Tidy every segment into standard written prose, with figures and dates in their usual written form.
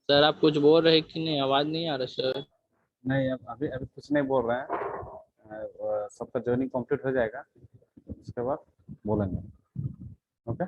Sir आप कुछ बोल रहे कि नहीं, आवाज नहीं आ रहा सर। नहीं, अब अभी अभी कुछ नहीं बोल रहे हैं। सबका ज्वाइनिंग कंप्लीट हो जाएगा, उसके बाद बोलेंगे। ओके।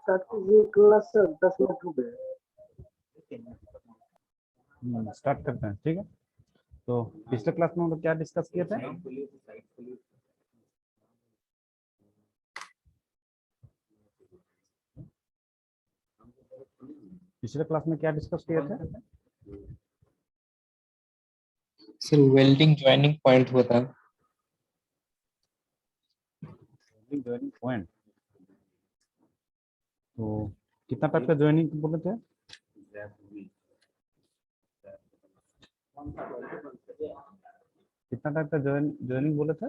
स्टार्ट कीजिए क्लास 10 मिनट हो गए। स्टार्ट करते हैं, ठीक है। तो पिछले क्लास में हम लोग क्या डिस्कस किए थे? पिछले क्लास में क्या डिस्कस किए थे? सर वेल्डिंग ज्वाइनिंग पॉइंट होता है। Joining point. तो कितना टाइप का ज्वाइनिंग बोले थे? कितना टाइप का ज्वाइनिंग बोले थे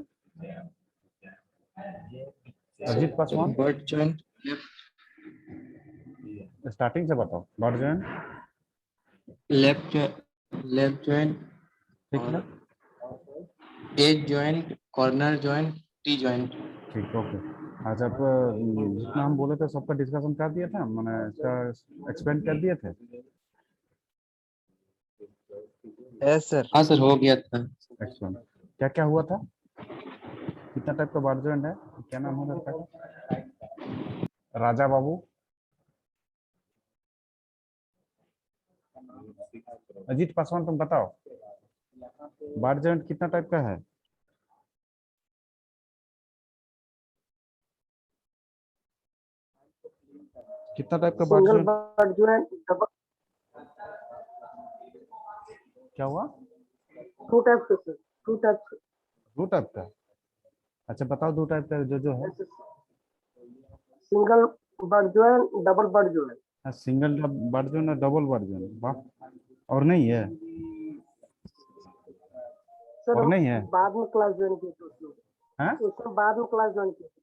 Ajit Paswan? Butt joint starting से बताओ। बट ज्वाइन, लेफ्ट ज्वाइंट, ठीक है, edge joint, corner joint, T joint. ठीक, ओके। अच्छा, अब जितना हम बोले थे सबका डिस्कशन कर दिया था, मैंने इसका एक्सप्लेन कर दिए थे। Yes sir. हाँ सर, हो गया था। एक्सप्लेन क्या क्या हुआ था? कितना टाइप का बट ज्वाइंट है? क्या नाम है उसका? राजा बाबू, अजीत पासवान, तुम बताओ बट ज्वाइंट कितना टाइप का है? कितना टाइप का but single joint? But joint, double, क्या हुआ? 2 टाइप से सर, 2 टाइप से। दो टाइप का? अच्छा, बताओ दो टाइप का जो जो है। Single but joint, double but joint. Single but joint और डबल बट ज्वाइंट, वाह। और नहीं है? सर और नहीं है? बाद में क्लास ज्वाइन की थी उसमें, हैं? उसमें बाद में क्लास ज्वाइन की थी।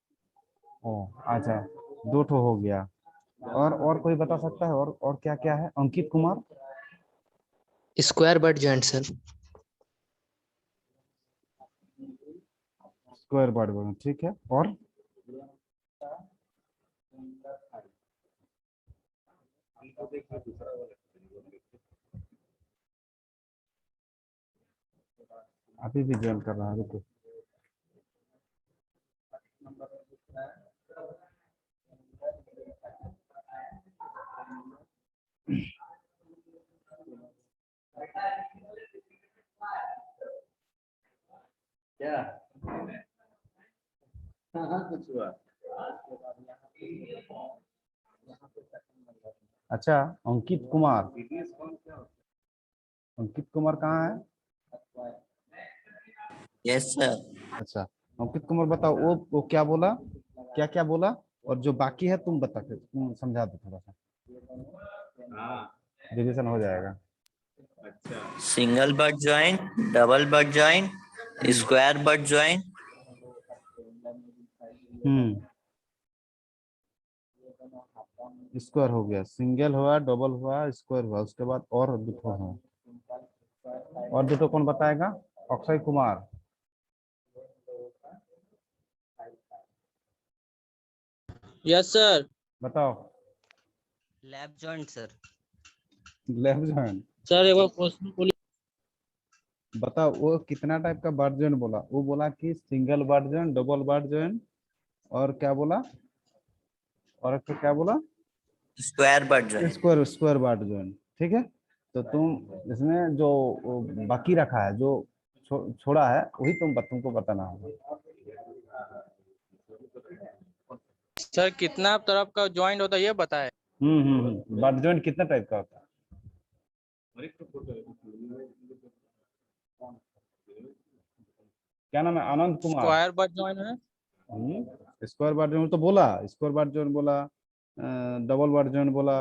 ओ, अच्छा, दो ठो हो गया। और कोई बता सकता है और क्या क्या है? Ankit Kumar? Square butt joint sir. Square butt joint, ठीक है। और अभी भी ज्वाइन कर रहा है, रुको। क्या कुछ हुआ? अच्छा, अंकित कुमार। अंकित कुमार कहाँ है? Yes sir. अच्छा, अंकित कुमार बताओ, वो क्या बोला, क्या क्या बोला, और जो बाकी है तुम बता के तुम समझा दो थोड़ा सा। डिवीजन हो जाएगा। Single but join, double but join, square but join, square हो गया, सिंगल हुआ, डबल हुआ, स्क्वायर हुआ, उसके बाद और दुठो हुआ। और दुठो कौन बताएगा? अक्षय कुमार। Yes sir. बताओ। Lap joint sir. Left joint. Sir एक बार क्वेश्चन बोलिए। बताओ वो कितना टाइप का बट जॉइंट बोला? वो बोला कि single butt joint, double butt joint, और क्या बोला, और फिर क्या बोला? Square but join. Square, square butt joint. ठीक है, तो तुम इसमें जो बाकी रखा है, जो छोड़ा है, वही तुमको बताना होगा। सर कितना तरफ का ज्वाइंट होता है ये बताए। बट जॉइंट कितना टाइप का होता है? क्या नाम है? Anand Kumar. Square butt joint है। स्क्वायर बट जॉइंट तो बोला, स्क्वायर बट जॉइंट बोला, डबल बट जॉइंट बोला,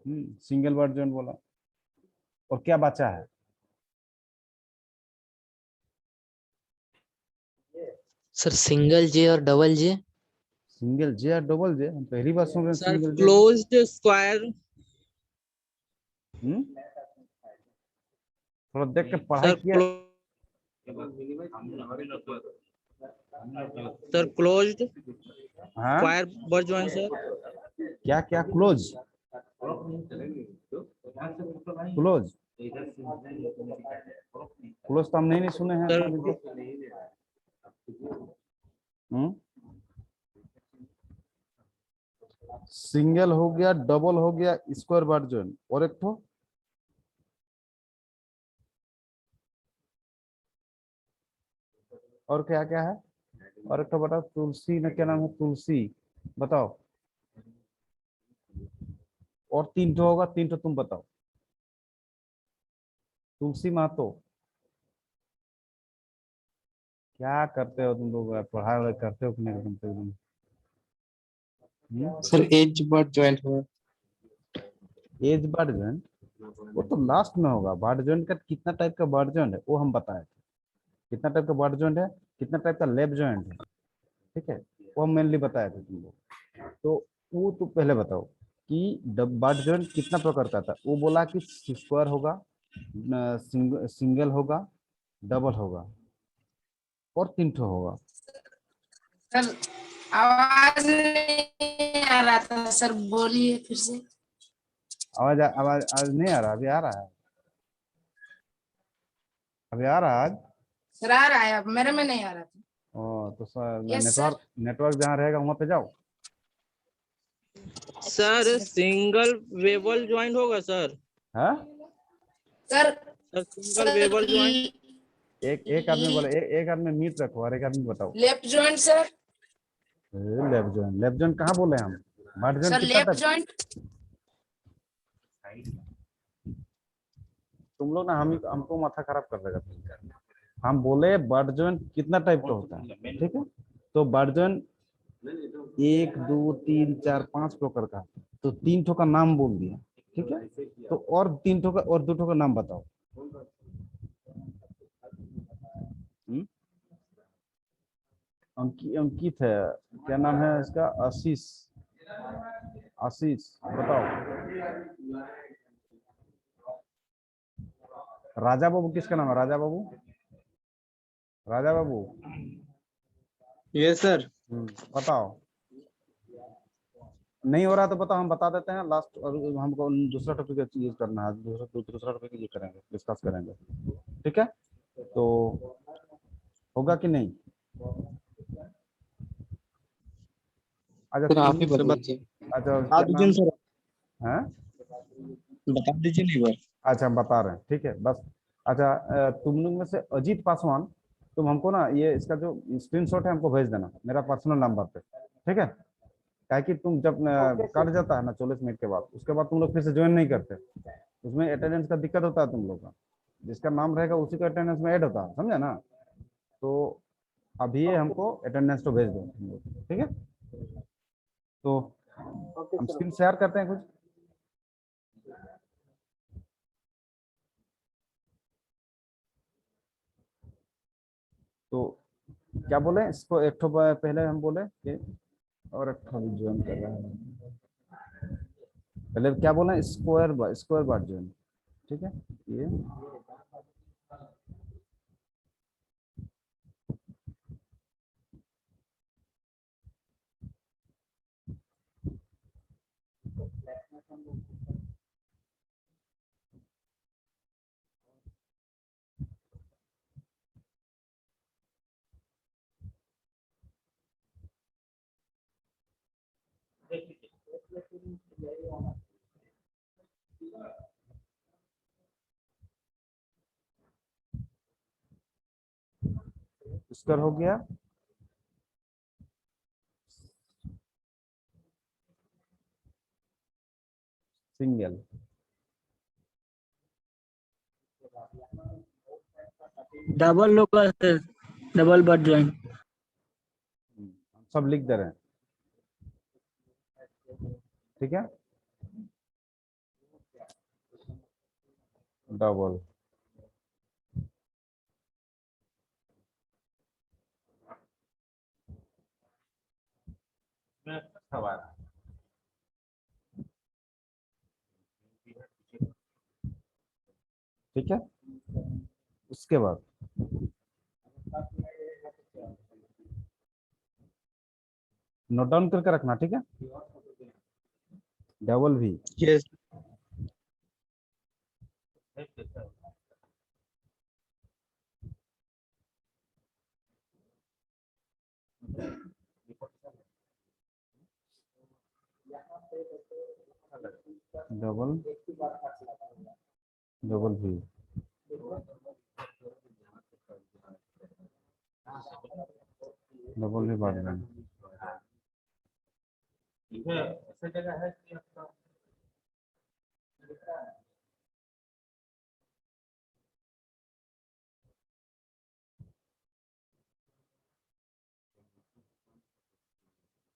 सिंगल बट जॉइंट बोला, और क्या बचा है? सर सिंगल जे और डबल जे। सिंगल जे और डबल जे? हम पहली बार सुन रहे हैं sir single J. Closed square. थोड़ा देख के पढ़ाई किया। सर क्लोज्ड हाँ, स्क्वायर बट ज्वाइंट सर। क्या क्या? क्लोज, क्लोज, क्लोज तो हम नहीं सुने हैं। सर सिंगल हो गया, डबल हो गया, स्क्वायर बट जॉइंट, और एक तो और क्या क्या है? और एक तो बताओ, तुलसी में क्या नाम है? तुलसी, बताओ। और तीन तो होगा, तीन तो तुम बताओ। तुलसी महतो। क्या करते हो तुम लोग? पढ़ाई वढ़ाई करते हो कि नहीं तुम लोग? सर एज बट ज्वाइंट हुआ। एज बट जॉइंट वो तो लास्ट में होगा। बट जॉइंट का कितना टाइप का बट जॉइंट है वो हम बताए थे। कितना टाइप का बट जॉइंट है, कितना टाइप का लेफ्ट जॉइंट है, ठीक है, वो हम मेनली बताए थे तुम लोग। तो वो तो पहले बताओ कि बट जॉइंट कितना प्रकार का था? वो बोला कि स्क्वायर होगा, सिंगल होगा, डबल होगा, और तीन ठो होगा। सर आवाज नहीं आ रहा था सर, बोलिए फिर से। आवाज आवाज आज नहीं आ रहा? अभी आ रहा है? अभी आ रहा है आज? सर आ रहा है, अब मेरे में नहीं आ रहा था। ओ तो सर, यस सर। नेटवर्क जहाँ रहेगा वहां पे जाओ। सर सिंगल वेबल ज्वाइंट होगा सर। हाँ सर सर सिंगल वेबल ज्वाइंट। एक आदमी बोले, एक आदमी म्यूट रखो और एक आदमी बताओ। Left joint sir. Left joint, left joint कहाँ बोले हम? बट जॉइंट सर कितना लेफ्ट टाइप? जॉइंट। तुम लोग ना हमको माथा खराब कर देगा। हम बोले बट जॉइंट कितना टाइप का होता है, ठीक है? तो बट जॉइंट 1 2 3 4 5 प्रकार का, तो तीन ठो का नाम बोल दिया, ठीक है? तो और तीन ठो का और दो ठो का नाम बताओ। अंकित है, क्या नाम है इसका? आशीष, आशीष बताओ। राजा बाबू किसका नाम है? राजा बाबू, राजा बाबू। Yes sir. बताओ। नहीं हो रहा तो बताओ, हम बता देते हैं लास्ट, और हमको दूसरा टॉपिक यूज करना है, दूसरा टॉपिक यूज करेंगे, डिस्कस करेंगे। ठीक है, तो होगा कि नहीं? अच्छा सर आप ही तुम, बता दीजिए। अच्छा बता क्या दीजिए नाम सर, है? बता दीजिए ना एक बार। अच्छा हम बता रहे हैं, ठीक है बस। अच्छा तुम लोग में से अजीत पासवान, तुम हमको ना ये इसका जो स्क्रीनशॉट है हमको भेज देना मेरा पर्सनल नंबर पे, ठीक है? क्या कि तुम जब ओके सर। कट जाता है ना 40 मिनट के बाद, उसके बाद तुम लोग फिर से ज्वाइन नहीं करते, उसमें अटेंडेंस का दिक्कत होता है तुम लोग का। जिसका नाम रहेगा उसी का अटेंडेंस में ऐड होता है, समझा ना? तो अभी ये ओके हमको अटेंडेंस तो भेज दो तुम लोग, ठीक है? तो ओके हम सर। स्क्रीन शेयर करते हैं कुछ। तो क्या बोले इसको, एक ठो पहले हम बोले कि, और एक ठो ज्वाइन कर रहा है, पहले क्या बोले, स्क्वायर बार ज्वाइन, ठीक है? ये स्क्वायर हो गया, सिंगल, डबल होगा सर, डबल बट ज्वाइन। सब लिख दे रहे हैं, ठीक है? डबल, ठीक है? उसके बाद नोट डाउन करके रखना, ठीक है? डबल भी, यस। डबल, डबल भी, डबल भी बांट देंगे,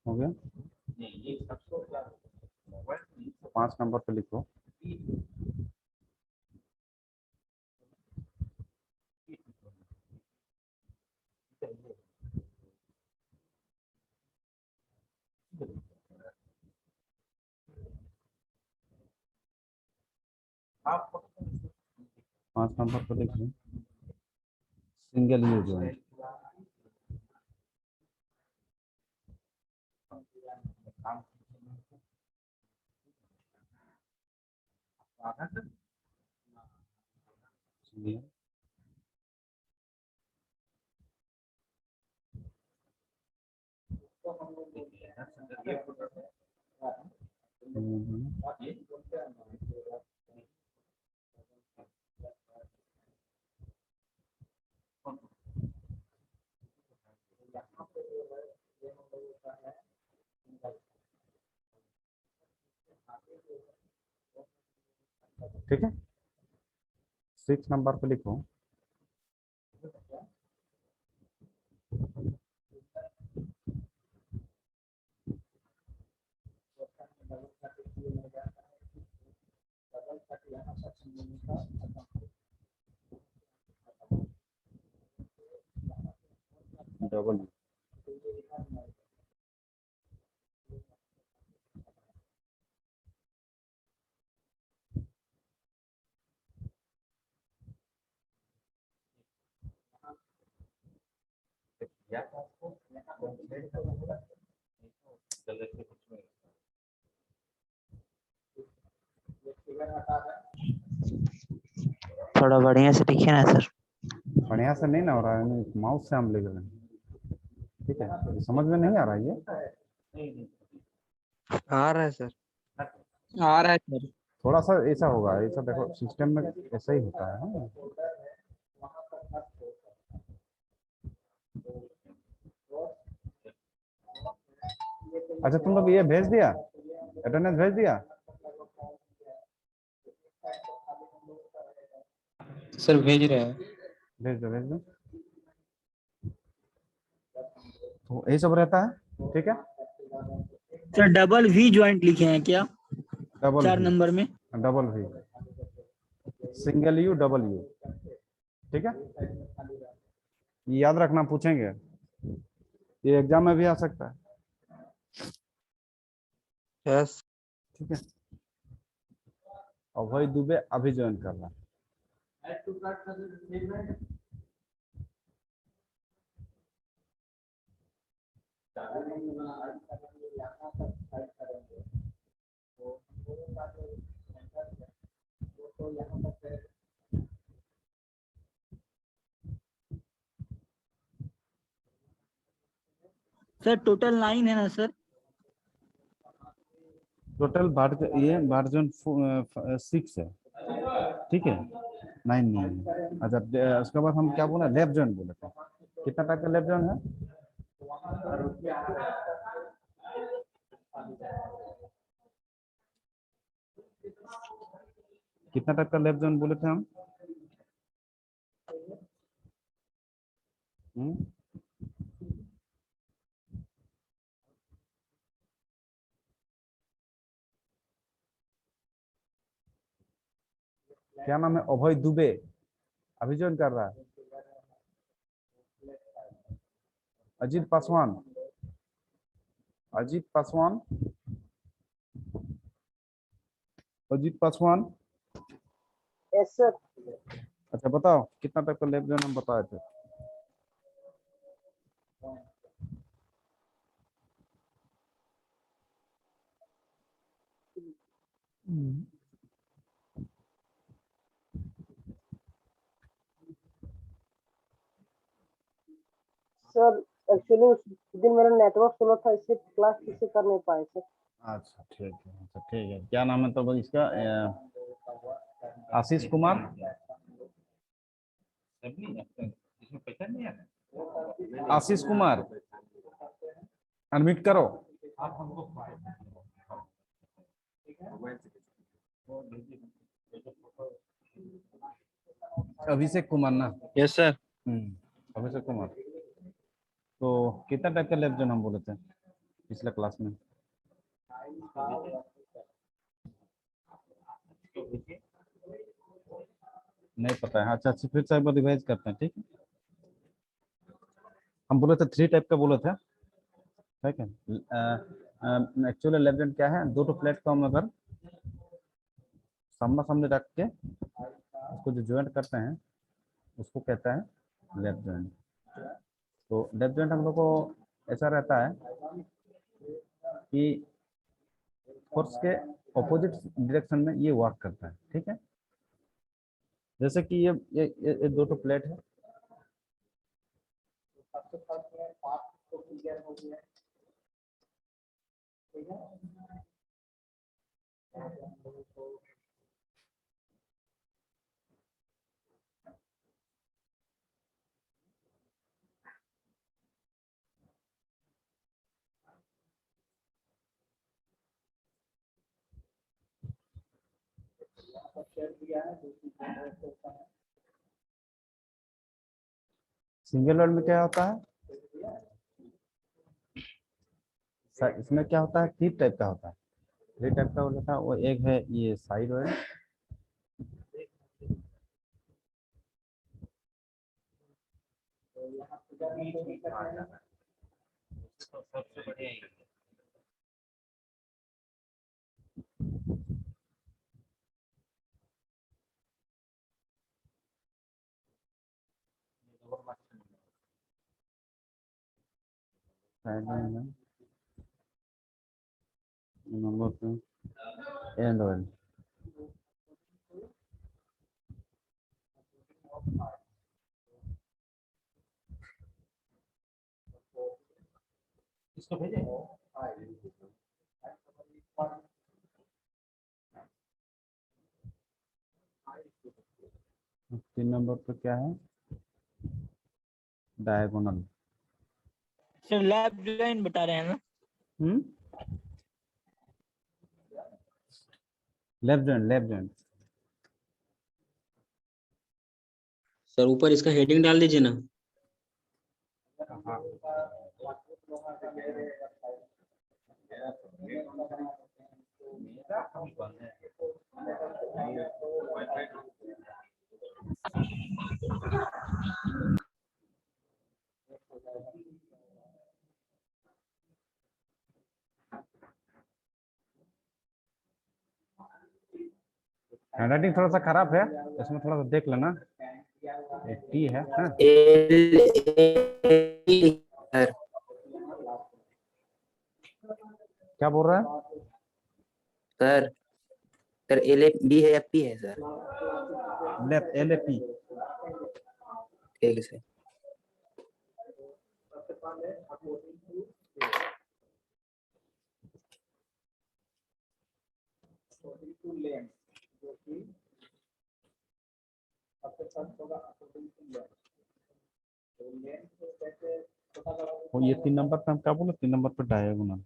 हो गया? 5 नंबर पे लिखो, पांच नंबर पे लिखो सिंगल यूज ज्वाइंट, ठीक है? 6 नंबर पे लिखो डबल, थोड़ा बढ़िया से लिखिए ना सर। बढ़िया से नहीं ना हो रहा है, माउस से हम लिख रहे हैं। ठीक है, समझ में नहीं आ रहा है ये। आ रहा है सर, आ रहा है सर। थोड़ा सा ऐसा होगा, ऐसा देखो सिस्टम में ऐसा ही होता है हाँ? अच्छा तुम लोग ये भेज दिया, अटेंडेंस भेज दिया? सर भेज रहे हैं। भेज दो भेज दो। तो यही सब रहता है, ठीक है। सर डबल वी ज्वाइंट लिखे हैं क्या डबल 4 वी, नंबर में? Double V, single U double U, ठीक है। ये याद रखना, पूछेंगे, ये एग्जाम में भी आ सकता है, यस। ठीक है। अभय दुबे अभी ज्वाइन कर रहा है। सर टोटल 9 है ना सर? टोटल ये वर्जन 6 है, ठीक है, 9 नहीं है। अच्छा उसके बाद हम क्या बोला, लेफ्ट जॉइंट बोले थे। कितना टाइप का लेफ्ट जॉइंट है? कितना टाइप का लेफ्ट जॉइंट बोले थे हम? क्या नाम है? अभय दुबे अभी ज्वाइन कर रहा है। अजीत पासवान, अजीत पासवान, अजीत पासवान। Yes sir. अच्छा बताओ कितना टाइप का लेफ्ट जॉइंट हम बताए थे? सर एक्चुअली उस दिन मेरा नेटवर्क स्लो था, इसलिए क्लास ठीक से कर नहीं पाए सर। अच्छा ठीक है, अच्छा ठीक है। क्या नाम है तो इसका? आशीष कुमार। आशीष कुमार अनम्यूट करो। अभिषेक कुमार ना? Yes sir. अभिषेक कुमार। तो कितना टाइप का लेफ्ट जॉइंट हम बोले थे पिछले क्लास में? नहीं पता है? अच्छा अच्छा, फिर से एक बार रिवाइज करते हैं, ठीक है। हम बोले थे 3 टाइप का बोले थे, ठीक है। एक्चुअली लेफ्ट जॉइंट क्या है? दो प्लेट को हम अगर सामने सामने रख के उसको जो ज्वाइंट करते हैं उसको कहता है लेफ्ट जॉइंट। तो लेफ्ट जॉइंट हम लोग को ऐसा रहता है कि फोर्स के ऑपोजिट डायरेक्शन में ये वर्क करता है, ठीक है। जैसे कि ये दो प्लेट है, सिंगल वर्ड में क्या होता है? इसमें क्या होता है? 3 टाइप का होता है। 3 टाइप का होता है, वो एक है ये side word, number 2 and word. तीन नंबर पर क्या है? डायगोनल। सर लेफ्ट जॉइंट बता रहे हैं ना? Left joint, left joint. Sir ऊपर इसका हेडिंग डाल दीजिए ना। हैंडराइटिंग थोड़ा सा खराब है, इसमें थोड़ा सा देख लेना। टी है, हाँ? सर क्या बोल रहा है? सर सर एल बी है या पी है sir? Left, L A P. ठीक है सर। वो ये 3 नंबर पे हम क्या बोले? 3 नंबर पे डायगोनल।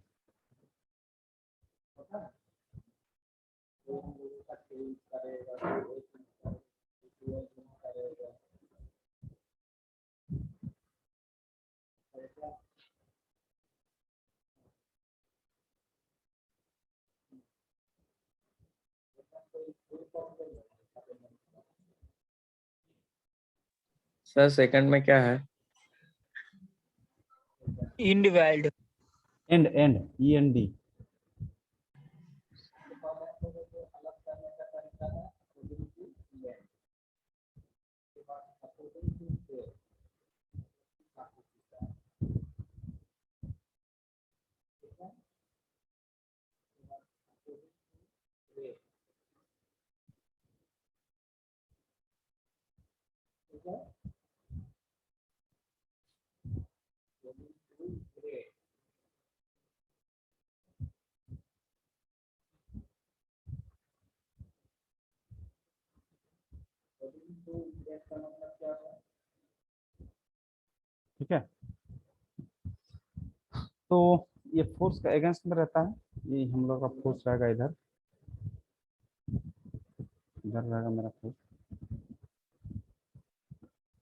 सर सेकंड में क्या है? इंडिवाइल्ड। And, and, E N D. ठीक है, तो ये फोर्स का अगेंस्ट में रहता है, ये हम लोग का फोर्स रहेगा इधर, इधर रहेगा मेरा फोर्स।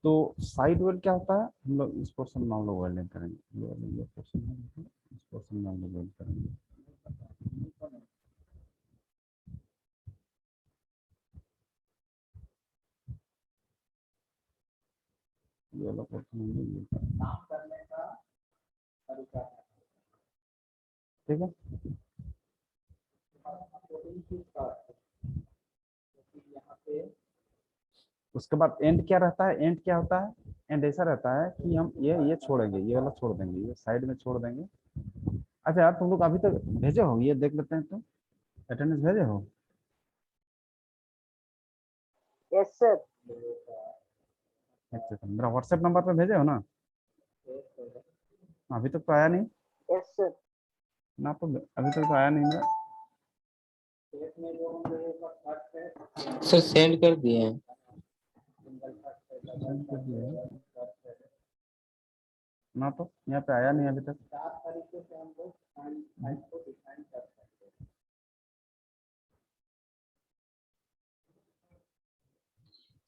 तो साइड वेल्ड क्या होता है? हम लोग इस पोर्शन में हम लोग वेल्डिंग करेंगे, ये पोर्शन में, इस पोर्शन में हम लोग वेल्ड करेंगे। ये वाला पोर्शन हम लोग वेल्ड करेंगे। ठीक है, उसके बाद एंड क्या रहता है? एंड क्या होता है? एंड ऐसा रहता है कि हम ये छोड़ेंगे, ये वाला छोड़ देंगे, ये साइड में छोड़ देंगे। अच्छा यार, तुम लोग अभी तक भेजे हो? ये देख लेते हैं, तो अटेंडेंस भेजे हो? Yes sir. एक सेकंड, मेरा व्हाट्सएप नंबर पे भेजे हो ना? अभी तक तो आया नहीं यस सर। ना, तो अभी तक तो आया नहीं मेरा। सर सेंड कर दिए हैं। Send कर दिया है ना, तो यहाँ पे आया नहीं अभी तक।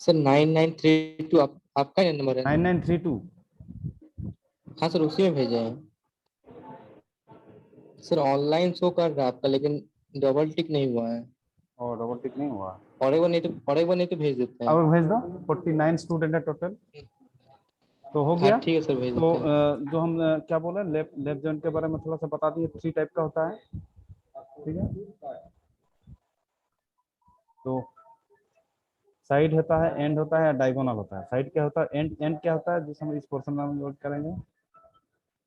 सर 9932 आपका ही नंबर है? 9932। हाँ सर उसी में भेजे हैं। सर ऑनलाइन शो कर रहा है आपका, लेकिन डबल टिक नहीं हुआ है। और डबल टिक नहीं हुआ? और एक बार नहीं तो भेज देते हैं। अब भेज दो। 49 स्टूडेंट है टोटल, तो हो हाँ गया। ठीक है सर, भेज तो देते हैं। जो हम क्या बोले, लेफ्ट जॉइंट के बारे में थोड़ा सा बता दिए। 3 टाइप का होता है, ठीक है। तो साइड होता है, एंड होता है, डायगोनल होता है। साइड क्या होता है? एंड, एंड क्या होता है? जिस हम इस पोर्शन में हम लोड करेंगे,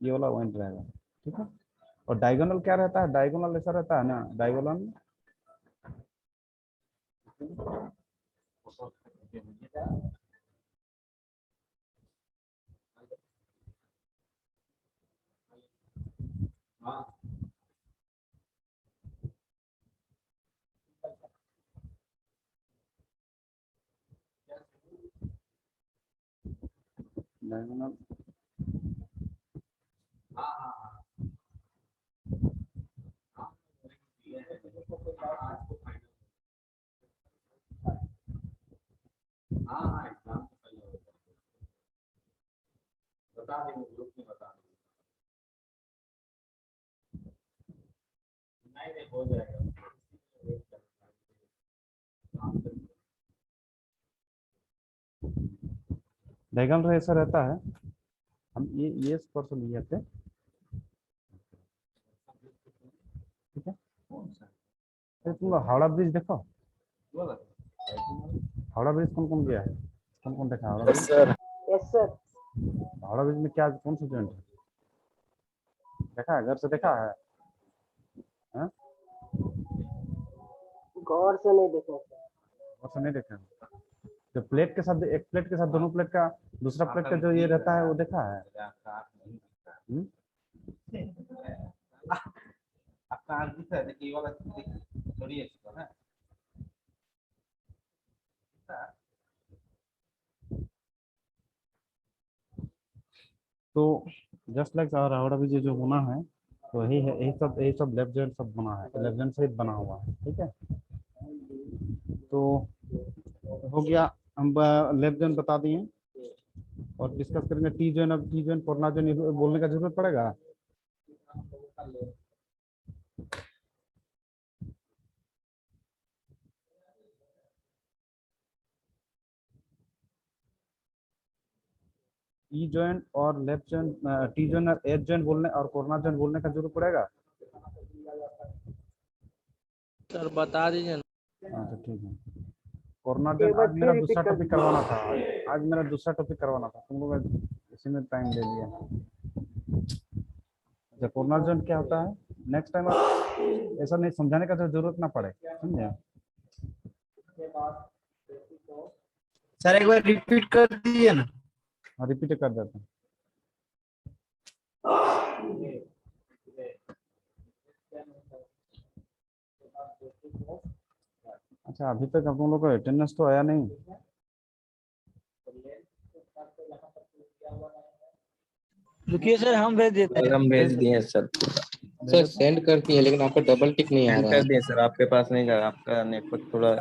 ये वाला एंड रहेगा, ठीक है। और डायगोनल क्या रहता है? डायगोनल ऐसा रहता है ना, डायगोनल डायगोनल डायगोनल ऐसा रहता है, हम ये स्पर्श लिए थे, ठीक है। अरे तुम लोग हावड़ा ब्रिज देखो, हावड़ा ब्रिज कौन कौन गया है, कौन कौन देखा Howrah bridge? Yes sir. Howrah bridge में क्या कौन सा जॉइंट है, देखा है, घर से देखा है? हाँ? गौर से नहीं देखा सर। घर से नहीं देखा है। जो प्लेट के साथ, एक प्लेट के साथ दोनों प्लेट का, दूसरा प्लेट का जो ये रहता है वो देखा है? हम्म? तो जस्ट लाइक हावड़ा ब्रिज जो बना है, तो यही है, यही सब लेफ्ट जॉइंट सब बना है, लेफ्ट जॉइंट से बना हुआ है, ठीक है। तो हो गया, हम लेफ्ट जॉइंट बता दिए और डिस्कस करेंगे टी जॉइंट। अब टी जॉइंट कोरोना जॉइंट बोलने का जरूरत पड़ेगा? ई जॉइंट और लेफ्ट जॉइंट, टी जॉइंट और एच जॉइंट बोलने और कोरोना जॉइंट बोलने का जरूरत पड़ेगा? सर बता दीजिए ना। अच्छा ठीक है। कोरोना जॉइंट आज मेरा दूसरा टॉपिक करवाना था, आज मेरा दूसरा टॉपिक करवाना था, तुम लोग इसी में टाइम ले लिया। अच्छा, कोरोना जॉइंट क्या होता है, नेक्स्ट टाइम ऐसा नहीं समझाने का तो जरूरत ना पड़े, समझे? सर एक बार रिपीट कर दीजिए ना। हाँ, रिपीट कर देते हैं। अच्छा, अभी तक आप लोगों को अटेंडेंस तो आया नहीं? रुकिए सर, हम भेज देते हैं। हम भेज दिए सर। सर सेंड कर दिए लेकिन आपका डबल टिक नहीं आ सेंड रहा कर है। दिए सर, आपके पास नहीं जा, आपका नेटवर्क थोड़ा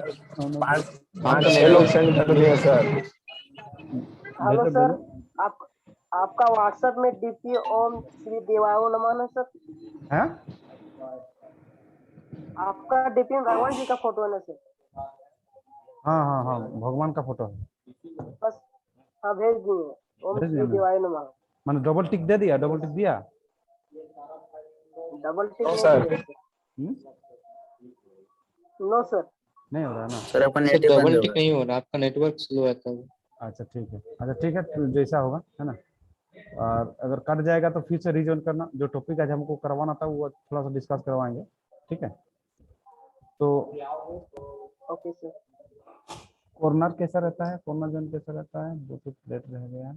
पाँच छह लोग सेंड कर दिए सर। हेलो भेजो सर, भेजो। आप आपका व्हाट्सएप में डीपी ओम श्री देवायो नमः है सर। हैं? आपका डीपी में भगवान जी का फोटो है ना सर? हाँ हाँ हाँ, भगवान का फोटो है। बस हाँ, भेज दिए। ओम भेज दिया श्री मैंने, देवाय नमः। मैंने डबल टिक दे दिया, डबल टिक दिया। डबल टिक नहीं सर। दिया सर। हम्म? No sir. नहीं हो रहा है ना? सर अपन सर नेट बंद डबल टिक होगा। नहीं हो रहा, आपका नेटवर्क स्लो है तब। अच्छा ठीक है, अच्छा ठीक है, तो जैसा होगा, है ना। और अगर कट जाएगा तो फिर से रिजॉइन करना, जो टॉपिक आज हमको करवाना था वो थोड़ा सा डिस्कस करवाएंगे, ठीक है। तो ओके सर। कॉर्नर कैसा रहता है, कॉर्नर जोन कैसा रहता है, दो तो प्लेट रह गया।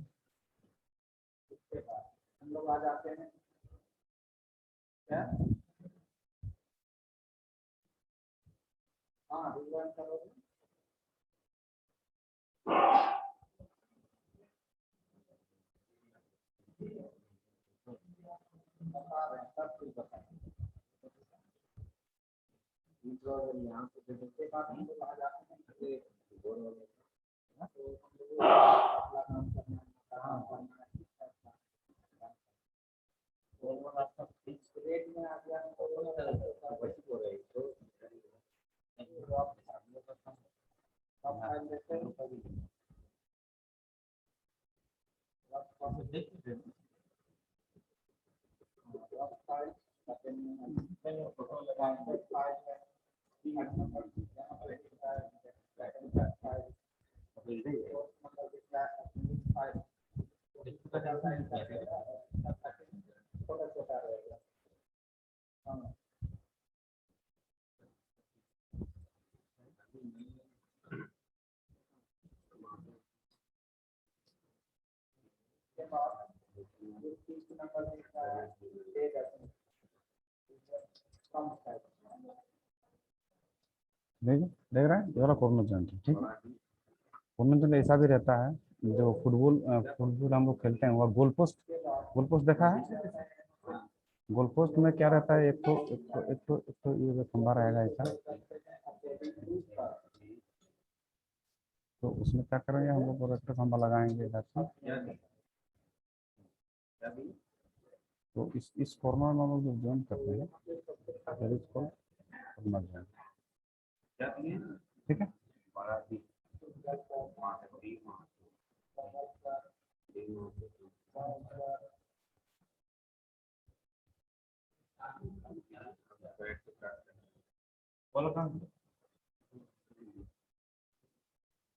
देख रहा है, ये वाला कॉर्नर जॉइंट है, ठीक है। कॉर्नर जॉइंट ऐसा भी रहता है, जो फुटबॉल हम लोग खेलते हैं, वो गोल पोस्ट देखा है। गोल पोस्ट में क्या रहता है, एक तो ये जो खंभा रहेगा ऐसा, तो उसमें क्या करेंगे हम लोग, प्रोजेक्टर खंभा लगाएंगे इधर से, तो इस कॉर्नर में हम लोग जो जॉइन करते हैं, फिर इसको कॉर्नर जॉइंट, ठीक है।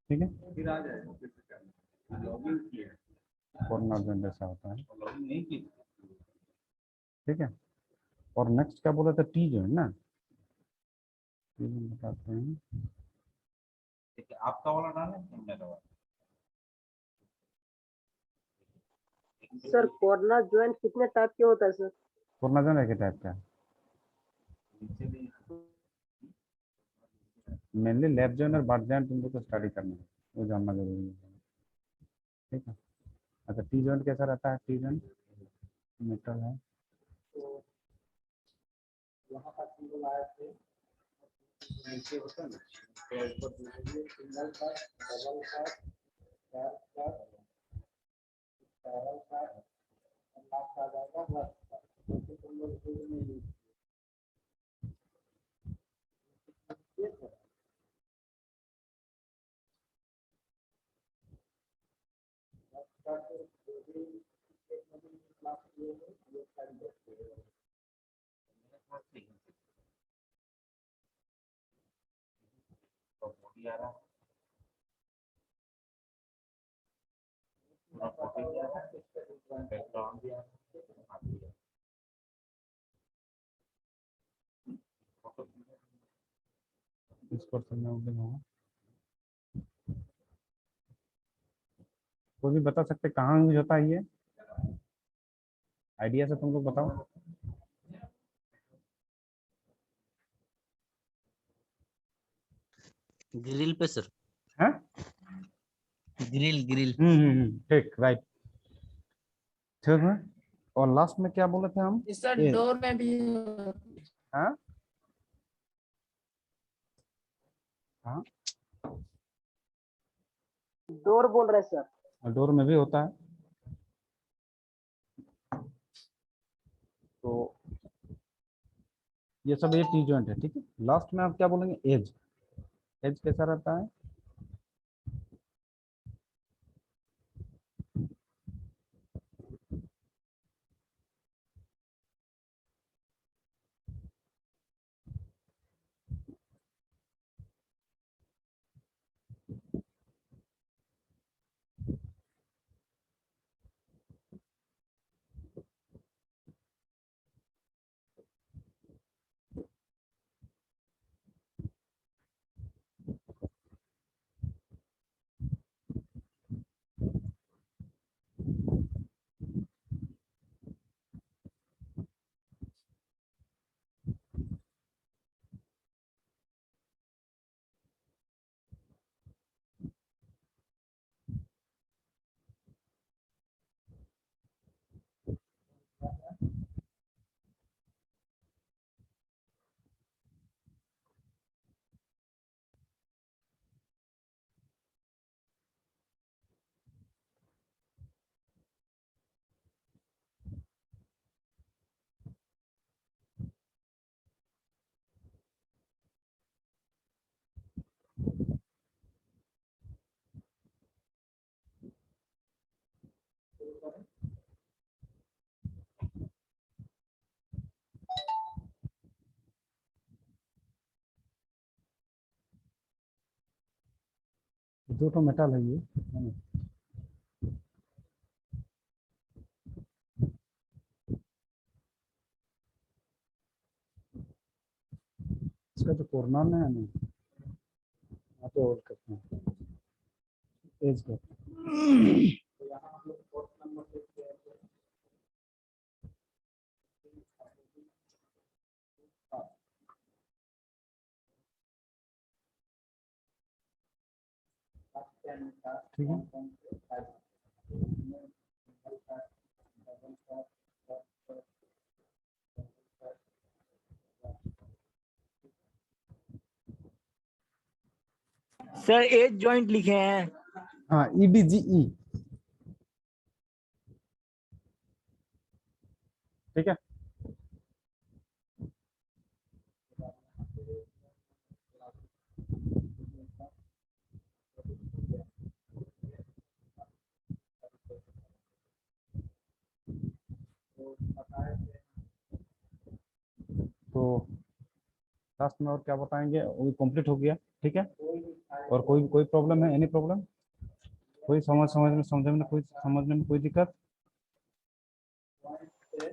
ठीक है, कॉर्नर जॉइंट ऐसा होता है, ठीक है। और नेक्स्ट क्या बोला था, टी जॉइंट ना, टी जॉइंट बताते हैं। आपका वाला डाल है, सर कॉर्नर जॉइंट कितने टाइप के होता है सर? कॉर्नर जॉइंट एक टाइप का है, मेनली लेफ्ट जॉइंट और बट जॉइंट तुम लोग को स्टडी करना है, वो जानना जरूरी है, ठीक है। अच्छा, टी जॉइंट कैसा रहता है, टी जॉइंट मेटल है, इस क्वेश्चन में ओपन होगा। कोई भी बता सकते कहाँ यूज होता है ये, आइडिया से तुम लोग बताओ। ग्रिल पे सर, हैं? ग्रिल। ठीक, राइट, ठीक है। और लास्ट में क्या बोले थे हम, सर ये, डोर में भी हाँ हाँ, डोर बोल रहे सर। डोर में भी होता है, तो ये सब ये टी जॉइंट है, ठीक है। लास्ट में आप क्या बोलेंगे, एज, एज कैसा रहता है, दो तो मेटल है ये, है ना? इसका जो कॉर्नर में है ना, यहाँ पे होल्ड करते हैं एज को, ठीक है। सर एज जॉइंट लिखे हैं। हाँ, EDGE। ठीक है। तो लास्ट में और क्या बताएंगे, वो कंप्लीट हो गया। ठीक है। और कोई प्रॉब्लम है, एनी प्रॉब्लम, कोई समझने में कोई दिक्कत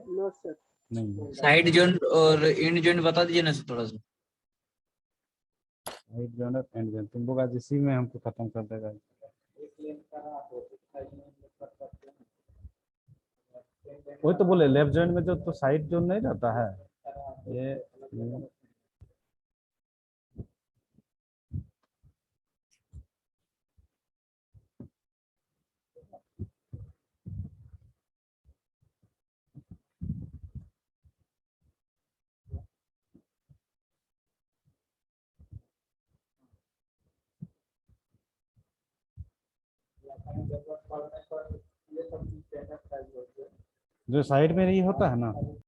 नो सर। नहीं है। साइड जॉइंट और एंड जॉइंट बता दीजिए ना थोड़ा सा। राइट जॉइंट और एंड जॉइंट तुम लोग आज इसी में हमको खत्म कर देगा। वही तो बोले, लेफ्ट जॉइंट में जो तो साइड जो नहीं रहता है ये जो साइड में नहीं होता है ना,